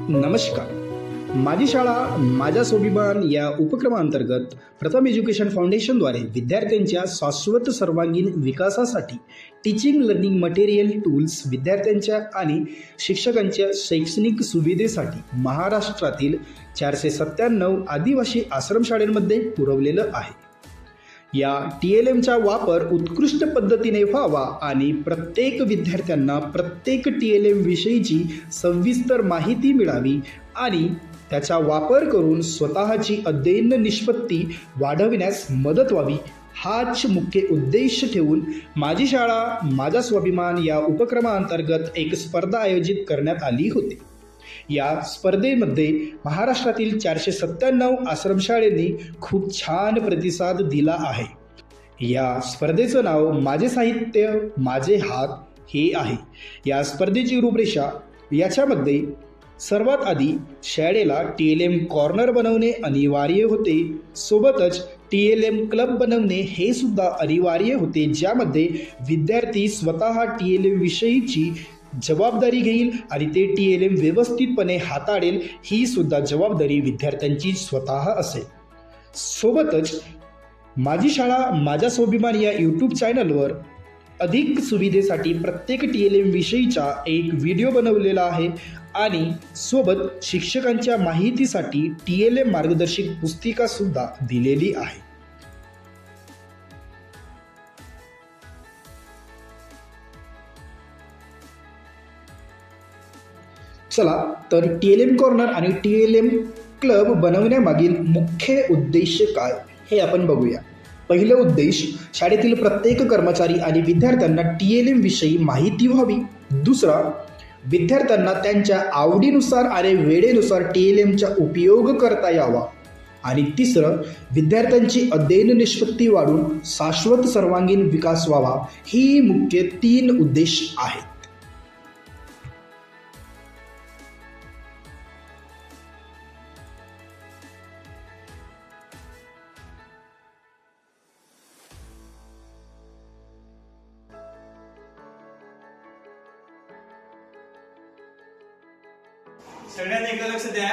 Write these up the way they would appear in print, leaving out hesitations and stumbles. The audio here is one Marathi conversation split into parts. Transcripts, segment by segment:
नमस्कार. माझी शाळा माझा स्वाभिमान या उपक्रमांतर्गत प्रथम एज्युकेशन फाउंडेशनद्वारे विद्यार्थ्यांच्या शाश्वत सर्वांगीण विकासासाठी टीचिंग लर्निंग मटेरियल टूल्स विद्यार्थ्यांच्या आणि शिक्षकांच्या शैक्षणिक सुविधेसाठी महाराष्ट्रातील 497 आदिवासी आश्रमशाळांमध्ये पुरवलेलं आहे. या TLMचा वापर उत्कृष्ट पद्धतीने व्हावा आणि प्रत्येक विद्यार्थ्यांना प्रत्येक TLM विषयीची सविस्तर माहिती मिळावी आणि त्याचा वापर करून स्वतःची अध्ययन निष्पत्ती वाढविण्यास मदत व्हावी हाच मुख्य उद्देश ठेवून माझी शाळा माझा स्वाभिमान या उपक्रमांतर्गत एक स्पर्धा आयोजित करण्यात आली होती. या स्पर्धेमध्ये महाराष्ट्रातील 497 आश्रमशाळांनी खूप छान प्रतिसाद दिला आहे. या स्पर्धेचं नाव माझे साहित्य माझे हात हे आहे. या स्पर्धेची रूपरेषा याच्यामध्ये सर्वात आधी शाळेला TLM कॉर्नर बनवणे अनिवार्य होते. सोबतच TLM क्लब बनवणे हे सुद्धा अनिवार्य होते, ज्यामध्ये विद्यार्थी स्वतः TLM विषयीची जबाबदारी घेईल आणि ते TLM व्यवस्थितपणे हाताळेल ही सुद्धा जबाबदारी विद्यार्थ्यांची स्वतः असेल. सोबतच माझी शाळा माझा स्वाभिमान या YouTube चॅनलवर अधिक सुविधेसाठी प्रत्येक TLM विषयीचा एक व्हिडिओ बनवलेला आहे आणि सोबत शिक्षकांच्या माहितीसाठी TLM मार्गदर्शक पुस्तिका सुद्धा दिलेली आहे. चला तर TLM कॉर्नर आणि TLM क्लब बनवण्यामागील मुख्य उद्देश काय हे आपण बघूया. पहिला उद्देश शाळेतील प्रत्येक कर्मचारी आणि विद्यार्थ्यांना TLM विषयी माहिती व्हावी. दुसरा, विद्यार्थ्यांना त्यांच्या आवडीनुसार आणि वेळेनुसार TLMचा उपयोग करता यावा. आणि तिसरं, विद्यार्थ्यांची अध्ययन निष्पत्ती वाढून शाश्वत सर्वांगीण विकास व्हावा. ही मुख्य 3 उद्देश आहेत. सगळ्यांनी एकदा लक्ष द्या.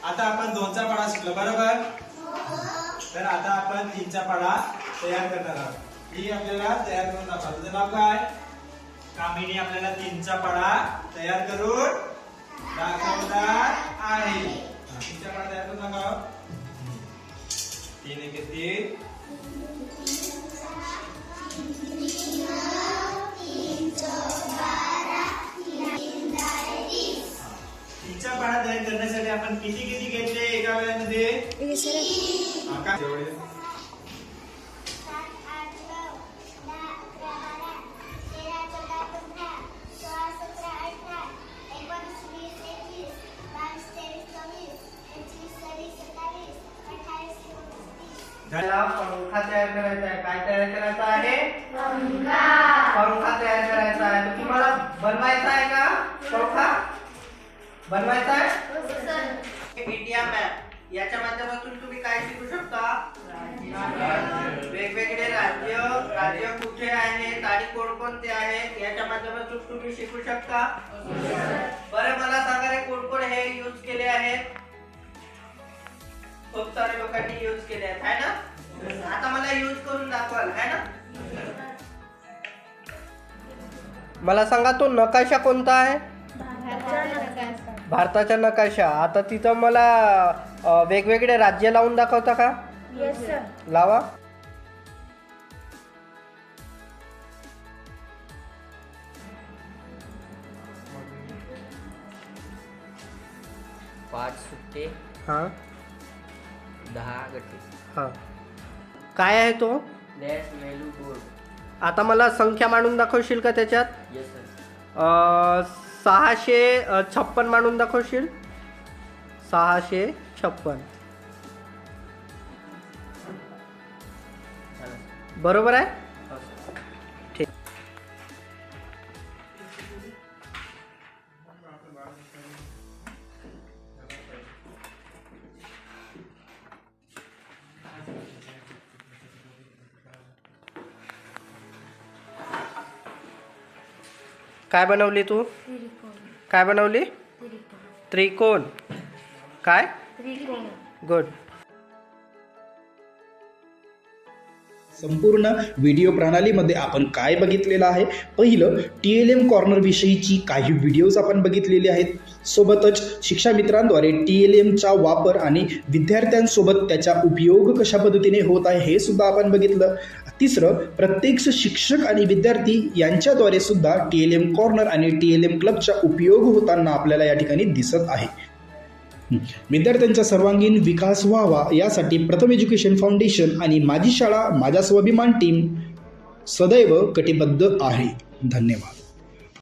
आता आपण 2चा पाढा शिकलो बरोबर. तर आता आपण 3चा पाढा तयार करणार आहोत. ही आपल्याला तयार करून दाखवा. तुझं नाव काय? कामिनी आपल्याला 3चा पाढा तयार करून दाखवणार आहे. 3चा पाढा तयार करून दाखव. 3 1 3 3चा पाढा तयार करण्यासाठी आपण किती घेतले एका वेळेमध्ये? काय जेवढे? पंखा तयार करायचा आहे. काय तयार करायचा आहे? पंखा तयार करायचा आहे. तर तुम्हाला बनवायचा आहे का पंखा? बनवायचा आहे? इंडिया मॅप याच्या माध्यमातून तुम्ही काय शिकू शकता? वेगवेगळे राज्य कुठे आहेत आणि कोणकोणते आहेत याच्या माध्यमातून तुम्ही शिकू शकता. बरं मला सांगा रे, कोण हे यूज केले आहेत? खूप सारे लोकांनी यूज केले आहेत, है ना? आता मला यूज करून दाखवाल, है ना? मला सांगा तो नकाशा कोणता आहे? भारताचा नकाशा. आता तिथं मला वेगवेगळे राज्य लावून दाखवता का? Yes sir. लावा. पाच सुट्टे, हां 10 गट्टे. हां. काय आहे तो? Dash value board. आता मला संख्या मांडून दाखवशील का त्याच्यात? Yes sir. 656 मांडून दाखवशील? 656 बरोबर आहे. ठीक. काय बनवली तू? काय बनवली? त्रिकोण. काय? गुड. संपूर्ण व्हिडिओ प्रणालीमध्ये आपण काय बघितलेलं आहे? पहिलं TLM कॉर्नर विषयीची काही व्हिडिओज आपण बघितलेले आहेत. सोबतच शिक्षा मित्रांद्वारे TLMचा वापर आणि विद्यार्थ्यांसोबत त्याचा उपयोग कशा पद्धतीने होत आहे हे सुद्धा आपण बघितलं. तिसरं प्रत्यक्ष शिक्षक आणि विद्यार्थी यांच्याद्वारे सुद्धा TLM कॉर्नर आणि TLM क्लबचा उपयोग होताना आपल्याला या ठिकाणी दिसत आहे. विद्यार्थ्यांचा सर्वांगीण विकास व्हावा यासाठी प्रथम एज्युकेशन फाउंडेशन आणि माझी शाळा माझा स्वाभिमान टीम सदैव कटिबद्ध आहे. धन्यवाद.